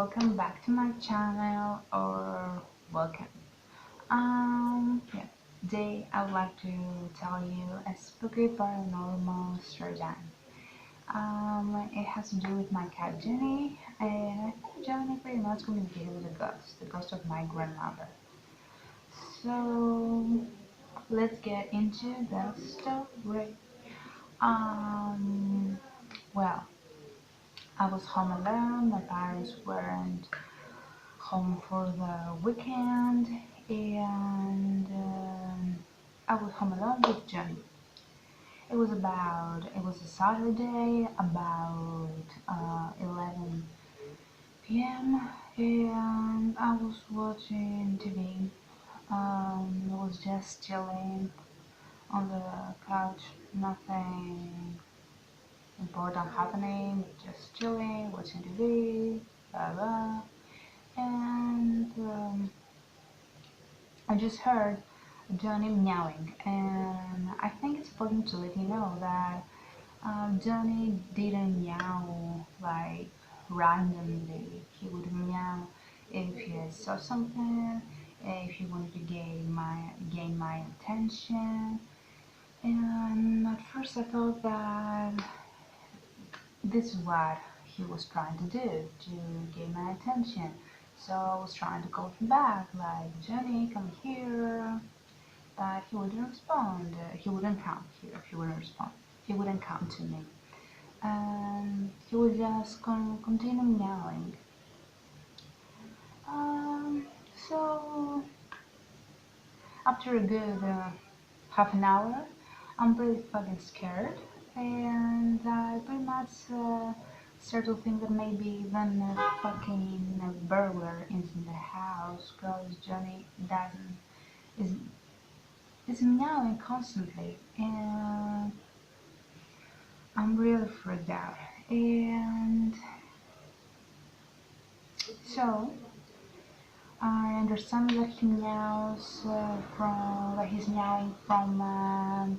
welcome back to my channel, or welcome. Yeah, today I would like to tell you a spooky paranormal story time. It has to do with my cat Jenny, and I think Jenny pretty much communicated with the ghost of my grandmother. So let's get into the story. Um, well, I was home alone. My parents weren't home for the weekend, and I was home alone with Johnny. It was a Saturday, about 11 p.m., and I was watching TV. I was just chilling on the couch, nothing important happening, just chilling, watching TV, blah blah, and I just heard Johnny meowing, and I think it's important to let you know that Johnny didn't meow like randomly. He would meow if he saw something, if he wanted to gain my attention. And at first I thought that this is what he was trying to do, to gain my attention. So I was trying to call him back, like, Johnny, come here. But he wouldn't respond. He wouldn't come here. He wouldn't respond. He wouldn't come to me. And he would just continue meowing. Um, so after a good half an hour, I'm pretty fucking scared, and I pretty much start to think that maybe even a fucking burglar is in the house, because Johnny doesn't is meowing constantly, and I'm really freaked out. And so I understand that he meows that he's meowing from a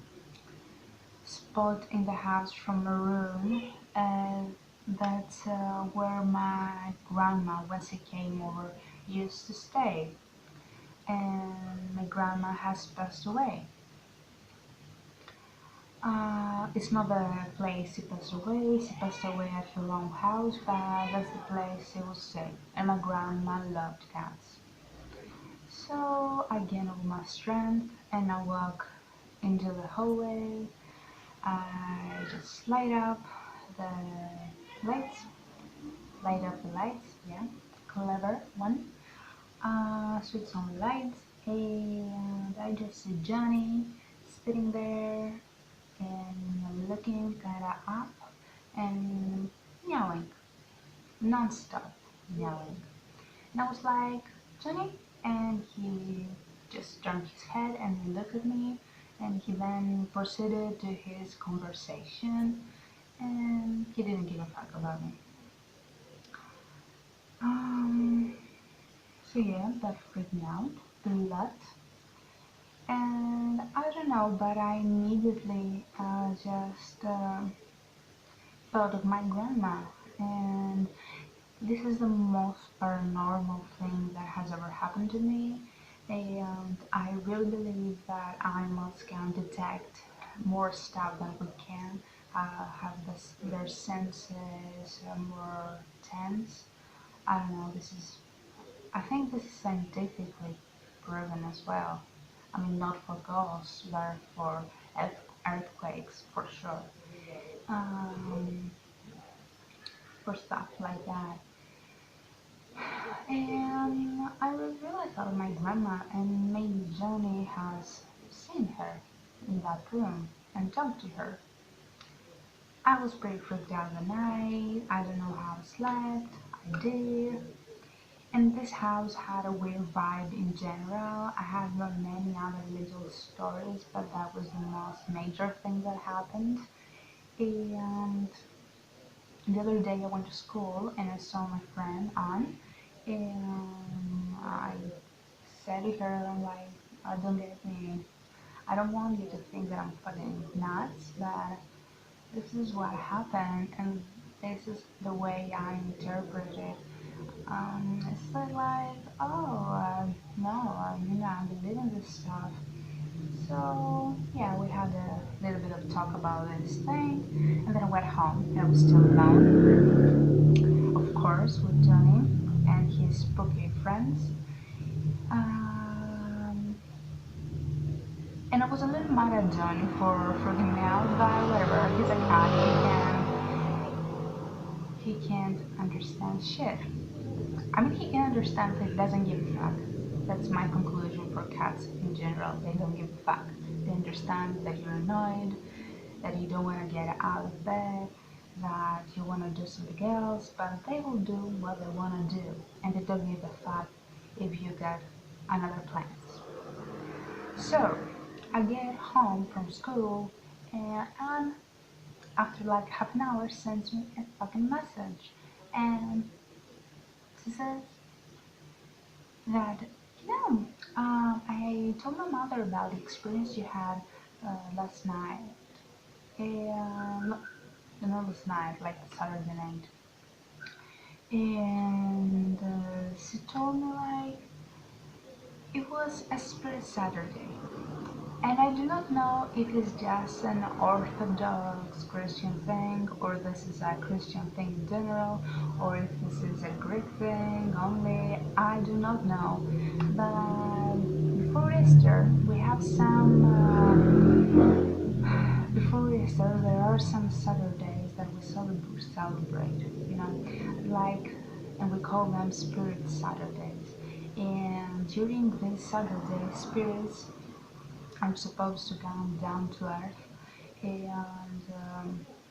spot in the house, from a room. That's where my grandma, when she came over, used to stay. And my grandma has passed away. It's not the place she passed away. She passed away at her own house, but that's the place she was staying. And my grandma loved cats. So I gain all my strength and I walk into the hallway. I just the lights, light up the lights, yeah, clever one. Switch on the lights, and I just see Johnny sitting there and looking kinda up and meowing, non-stop meowing. And I was like, Johnny? And he just turned his head and looked at me, and he then proceeded to his conversation, and he didn't give a fuck about me. Um, so yeah, that freaked me out a lot. And I don't know, but I immediately just thought of my grandma, and this is the most paranormal thing that has ever happened to me, and I really believe that animals can detect more stuff than we can, have their senses more tense. I don't know, I think this is scientifically proven as well. I mean, not for ghosts, but for earthquakes, for sure. Um, for stuff like that. And I really thought my grandma and maybe Johnny has seen her in that room and talked to her. I was pretty freaked out the night. I don't know how I slept. I did. And this house had a weird vibe in general. I have many other little stories, but that was the most major thing that happened. And the other day I went to school and I saw my friend Anne, and I said to her, I'm like, don't get me, I don't want you to think that I'm fucking nuts, but this is what happened, and this is the way I interpret it. It's like, oh, no, I believe in this stuff. So yeah, we had a little bit of talk about this thing, and then I went home. And I was still alone, of course, with Johnny and his spooky friends. Um, and I was a little mad at Johnny for freaking me out, but whatever. He's a cat. He can't understand shit. I mean, he can understand, but he doesn't give a fuck. That's my conclusion for cats in general. They don't give a fuck. They understand that you're annoyed, that you don't want to get out of bed, that you want to do something else, but they will do what they want to do, and they don't give a fuck if you got another plans. So, I get home from school, and after like half an hour, sends me a fucking message, and she says that, you know, I told my mother about the experience you had last night. No, not last night, like Saturday night. And she told me like it was a spirit Saturday. And I do not know if it's just an Orthodox Christian thing, or this is a Christian thing in general, or if this is a Greek thing only. I do not know. But before Easter, we have some. Before Easter, there are some Saturdays that we celebrate, you know, like, and we call them Spirit Saturdays. And during these Saturdays, spirits are supposed to come down to earth and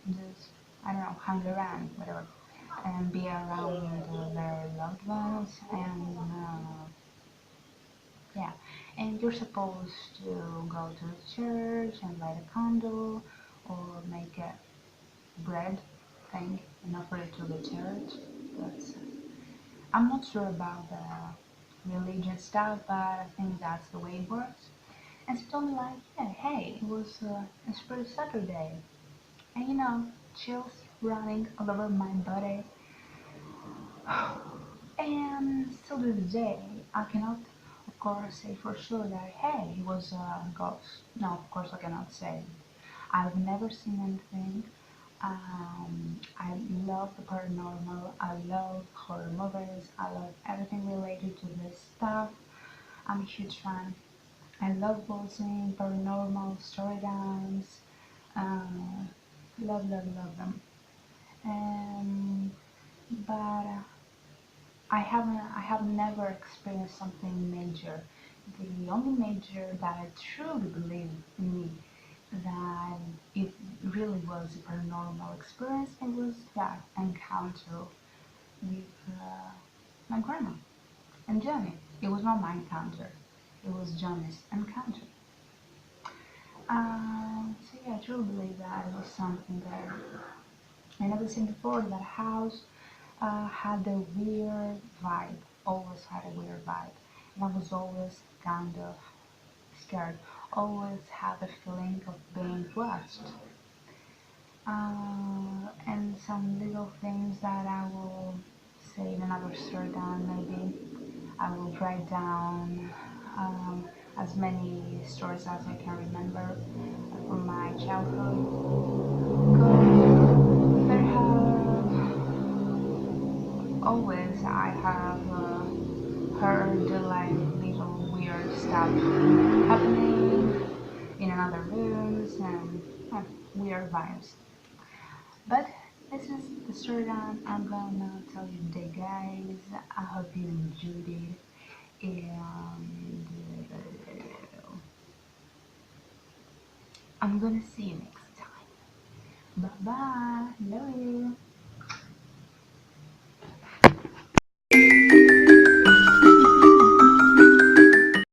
just, I don't know, hang around, whatever, and be around their loved ones, and yeah, and you're supposed to go to the church and light a candle or make a bread thing and offer it to the church. That's, I'm not sure about the religion stuff, but I think that's the way it works. And she told me like, yeah, hey, it was a Spirit Saturday, and chills running all over my body. And still to this day, I cannot, of course, say for sure that, hey, it was a ghost. No, of course I cannot say. I've never seen anything. I love the paranormal. I love horror movies. I love everything related to this stuff. I'm a huge fan. I love watching paranormal story times. Love them. Um, but I have never experienced something major. The only major that I truly believe in me that it really was a paranormal experience, it was that encounter with my grandma and Johnny. It was not my encounter, it was Johnny's encounter. So yeah, I truly believe that it was something that I never seen before. That house had a weird vibe, always had a weird vibe. And I was always kind of scared, always had the feeling of being watched. And some little things that I will say in another story down, maybe. I will write down as many stories as I can remember from my childhood. Because there have always I have heard like little weird stuff happening in another rooms and weird vibes. But this is the story that I'm gonna tell you today, guys. I hope you enjoyed it, and I'm gonna see you next time. Bye bye. Love you.